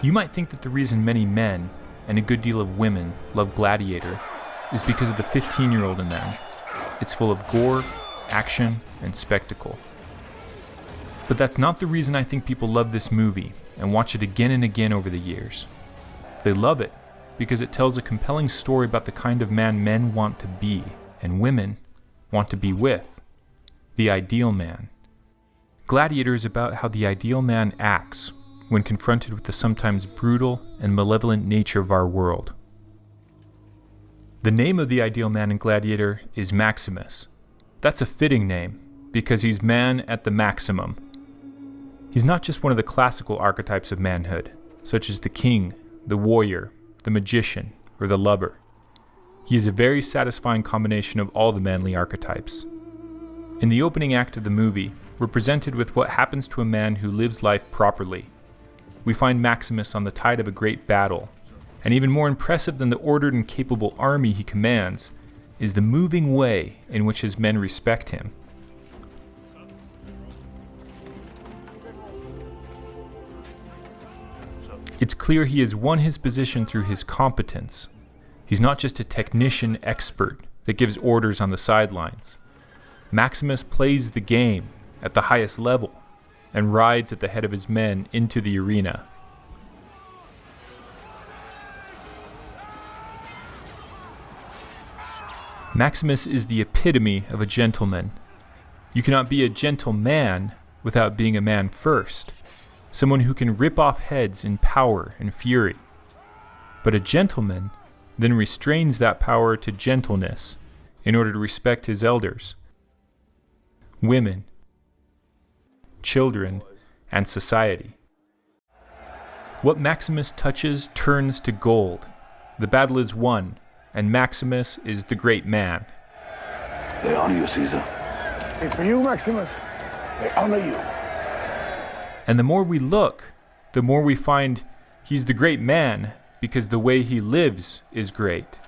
You might think that the reason many men, and a good deal of women, love Gladiator is because of the 15-year-old in them. It's full of gore, action, and spectacle. But that's not the reason I think people love this movie and watch it again and again over the years. They love it because it tells a compelling story about the kind of man men want to be, and women want to be with. The ideal man. Gladiator is about how the ideal man acts when confronted with the sometimes brutal and malevolent nature of our world. The name of the ideal man in Gladiator is Maximus. That's a fitting name, because he's man at the maximum. He's not just one of the classical archetypes of manhood, such as the king, the warrior, the magician, or the lover. He is a very satisfying combination of all the manly archetypes. In the opening act of the movie, we're presented with what happens to a man who lives life properly. We find Maximus on the tide of a great battle, and even more impressive than the ordered and capable army he commands is the moving way in which his men respect him. It's clear he has won his position through his competence. He's not just a technician expert that gives orders on the sidelines. Maximus plays the game at the highest level and rides at the head of his men into the arena. Maximus is the epitome of a gentleman. You cannot be a gentleman without being a man first, someone who can rip off heads in power and fury. But a gentleman then restrains that power to gentleness in order to respect his elders, women, children, and society. What Maximus touches turns to gold. The battle is won, and Maximus is the great man. They honor you, Caesar. It's for you, Maximus. They honor you. And the more we look, the more we find he's the great man because the way he lives is great.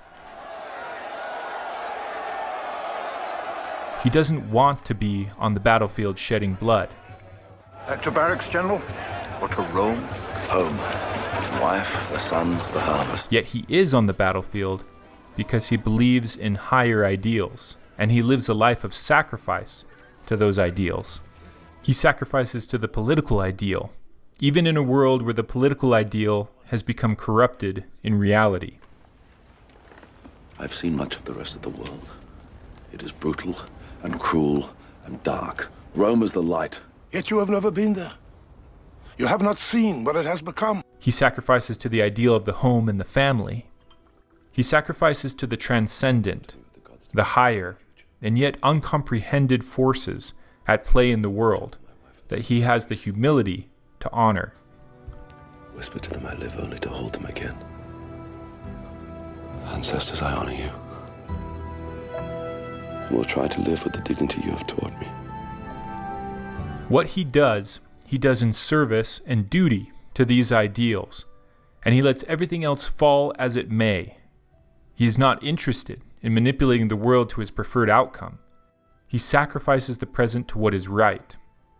He doesn't want to be on the battlefield shedding blood. Back to barracks, General? Or to Rome? Home. The wife, the son, the harvest. Yet he is on the battlefield because he believes in higher ideals, and he lives a life of sacrifice to those ideals. He sacrifices to the political ideal, even in a world where the political ideal has become corrupted in reality. I've seen much of the rest of the world. It is brutal and cruel and dark. Rome is the light. Yet you have never been there. You have not seen what it has become. He sacrifices to the ideal of the home and the family. He sacrifices to the transcendent, the higher, and yet uncomprehended forces at play in the world that he has the humility to honor. Whisper to them I live only to hold them again. Ancestors, I honor you. And will try to live with the dignity you have taught me. What he does in service and duty to these ideals, and he lets everything else fall as it may. He is not interested in manipulating the world to his preferred outcome. He sacrifices the present to what is right,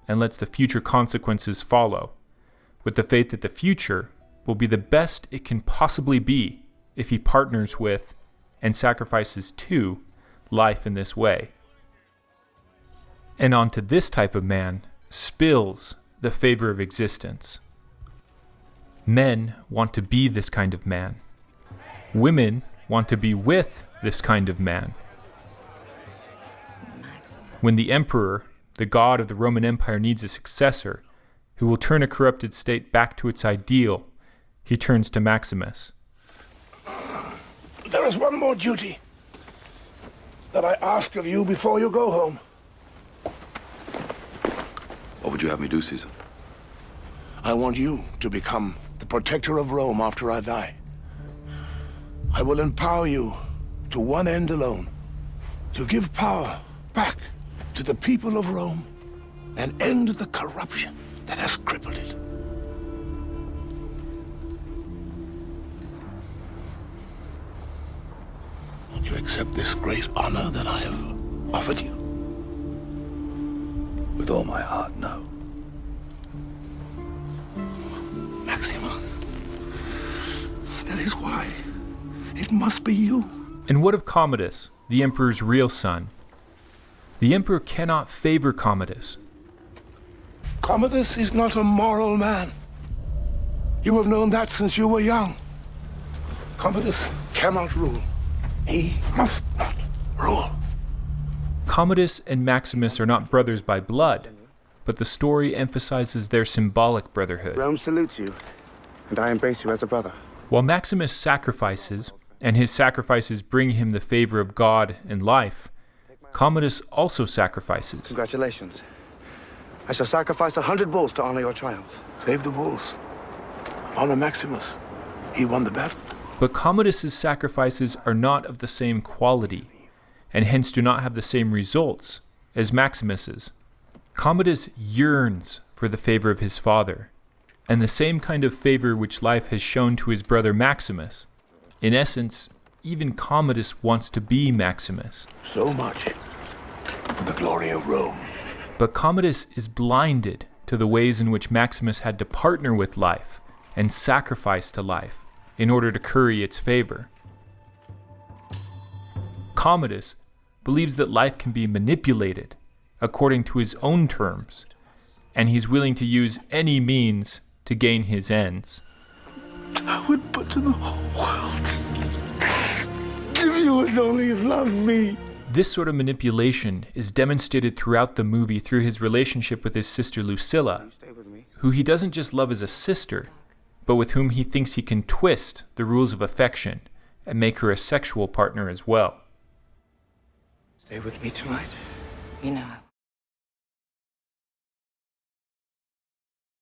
and lets the future consequences follow, with the faith that the future will be the best it can possibly be if he partners with and sacrifices to life in this way. And onto this type of man spills the favor of existence. Men want to be this kind of man. Women want to be with this kind of man. When the emperor, the god of the Roman Empire, needs a successor who will turn a corrupted state back to its ideal, he turns to Maximus. There is one more duty that I ask of you before you go home. What would you have me do, Caesar? I want you to become the protector of Rome after I die. I will empower you to one end alone, to give power back to the people of Rome and end the corruption that has crippled it. Won't you accept this great honor that I have offered you? With all my heart, no. Maximus, That is why it must be you. And what of Commodus, the Emperor's real son? The Emperor cannot favor Commodus. Commodus is not a moral man. You have known that since you were young. Commodus cannot rule. He must not rule. Commodus and Maximus are not brothers by blood, but the story emphasizes their symbolic brotherhood. Rome salutes you, and I embrace you as a brother. While Maximus sacrifices, and his sacrifices bring him the favor of God and life, Commodus also sacrifices. Congratulations. I shall sacrifice 100 bulls to honor your triumph. Save the bulls. Honor Maximus. He won the battle. But Commodus's sacrifices are not of the same quality, and hence do not have the same results as Maximus's. Commodus yearns for the favor of his father, and the same kind of favor which life has shown to his brother Maximus. In essence, even Commodus wants to be Maximus. So much for the glory of Rome. But Commodus is blinded to the ways in which Maximus had to partner with life and sacrifice to life in order to curry its favor. Commodus believes that life can be manipulated according to his own terms, and he's willing to use any means to gain his ends. I would put to the whole world if you would only have loved me. This sort of manipulation is demonstrated throughout the movie through his relationship with his sister Lucilla, Stay with me. who he doesn't just love as a sister, but with whom he thinks he can twist the rules of affection and make her a sexual partner as well. Stay with me tonight. You know,